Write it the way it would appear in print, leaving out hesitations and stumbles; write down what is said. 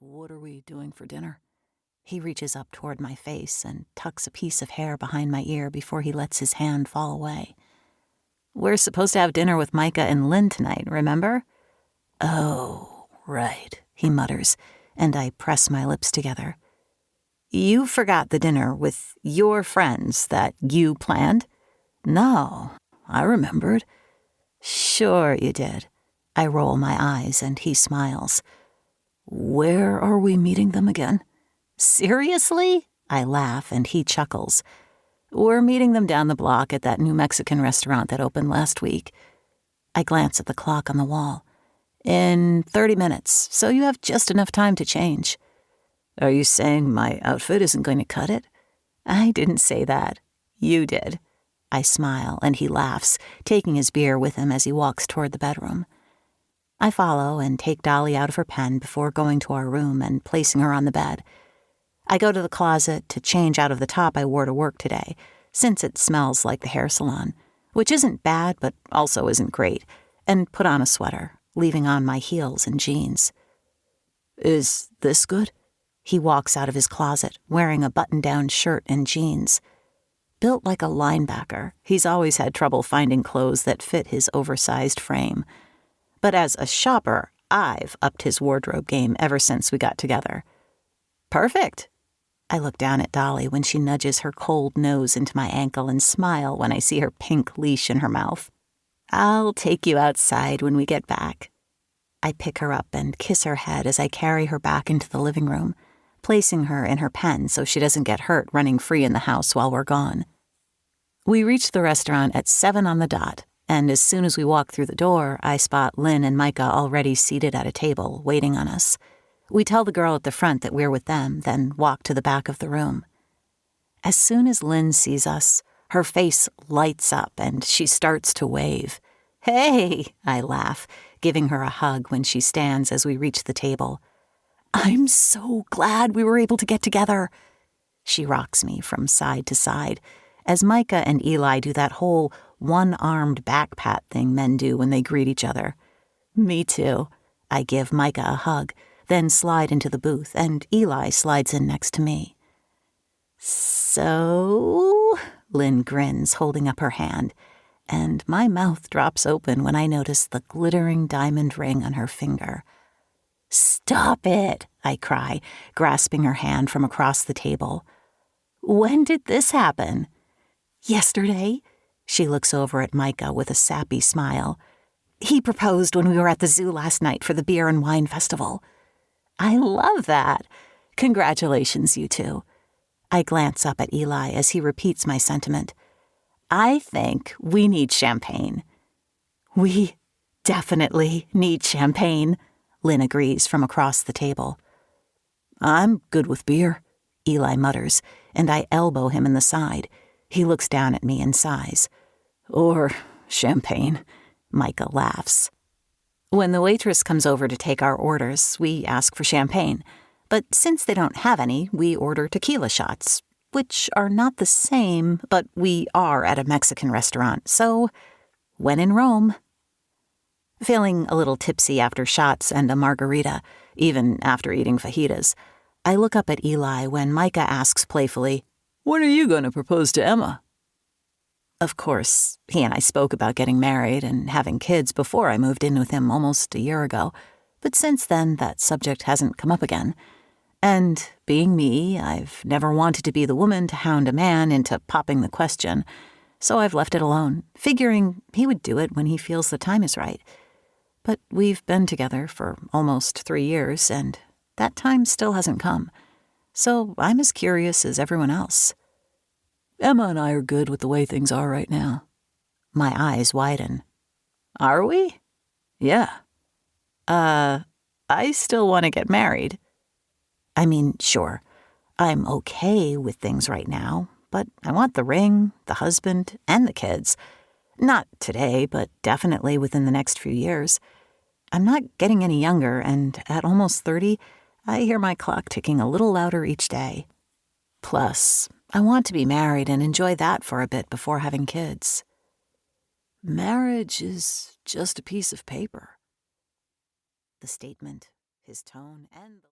What are we doing for dinner? He reaches up toward my face and tucks a piece of hair behind my ear before he lets his hand fall away. We're supposed to have dinner with Micah and Lynn tonight, remember? Oh, right, he mutters, and I press my lips together. You forgot the dinner with your friends that you planned? No, I remembered. Sure you did. I roll my eyes and he smiles. Where are we meeting them again? Seriously? I laugh and he chuckles. We're meeting them down the block at that New Mexican restaurant that opened last week. I glance at the clock on the wall. In 30 minutes, so you have just enough time to change. Are you saying my outfit isn't going to cut it? I didn't say that. You did. I smile and he laughs, taking his beer with him as he walks toward the bedroom. I follow and take Dolly out of her pen before going to our room and placing her on the bed. I go to the closet to change out of the top I wore to work today, since it smells like the hair salon, which isn't bad but also isn't great, and put on a sweater, leaving on my heels and jeans. Is this good? He walks out of his closet, wearing a button-down shirt and jeans. Built like a linebacker, he's always had trouble finding clothes that fit his oversized frame. But as a shopper, I've upped his wardrobe game ever since we got together. Perfect. I look down at Dolly when she nudges her cold nose into my ankle and smile when I see her pink leash in her mouth. I'll take you outside when we get back. I pick her up and kiss her head as I carry her back into the living room, placing her in her pen so she doesn't get hurt running free in the house while we're gone. We reach the restaurant at 7 on the dot, and as soon as we walk through the door, I spot Lynn and Micah already seated at a table, waiting on us. We tell the girl at the front that we're with them, then walk to the back of the room. As soon as Lynn sees us, her face lights up and she starts to wave. Hey, I laugh, giving her a hug when she stands as we reach the table. I'm so glad we were able to get together. She rocks me from side to side, as Micah and Eli do that whole one-armed back pat thing men do when they greet each other. Me too. I give Micah a hug, then slide into the booth, and Eli slides in next to me. So, Lynn grins, holding up her hand, and my mouth drops open when I notice the glittering diamond ring on her finger. Stop it, I cry, grasping her hand from across the table. When did this happen? Yesterday. She looks over at Micah with a sappy smile. He proposed when we were at the zoo last night for the beer and wine festival. I love that. Congratulations, you two. I glance up at Eli as he repeats my sentiment. I think we need champagne. We definitely need champagne, Lynn agrees from across the table. I'm good with beer, Eli mutters, and I elbow him in the side. He looks down at me and sighs. Or champagne, Micah laughs. When the waitress comes over to take our orders, we ask for champagne. But since they don't have any, we order tequila shots, which are not the same, but we are at a Mexican restaurant, so when in Rome. Feeling a little tipsy after shots and a margarita, even after eating fajitas, I look up at Eli when Micah asks playfully, When are you going to propose to Emma? Of course, he and I spoke about getting married and having kids before I moved in with him almost a year ago, but since then that subject hasn't come up again. And being me, I've never wanted to be the woman to hound a man into popping the question, so I've left it alone, figuring he would do it when he feels the time is right. But we've been together for almost 3 years, and that time still hasn't come. So I'm as curious as everyone else. Emma and I are good with the way things are right now. My eyes widen. Are we? Yeah. I still want to get married. I mean, sure, I'm okay with things right now, but I want the ring, the husband, and the kids. Not today, but definitely within the next few years. I'm not getting any younger, and at almost 30, I hear my clock ticking a little louder each day. Plus, I want to be married and enjoy that for a bit before having kids. Marriage is just a piece of paper. The statement, his tone, and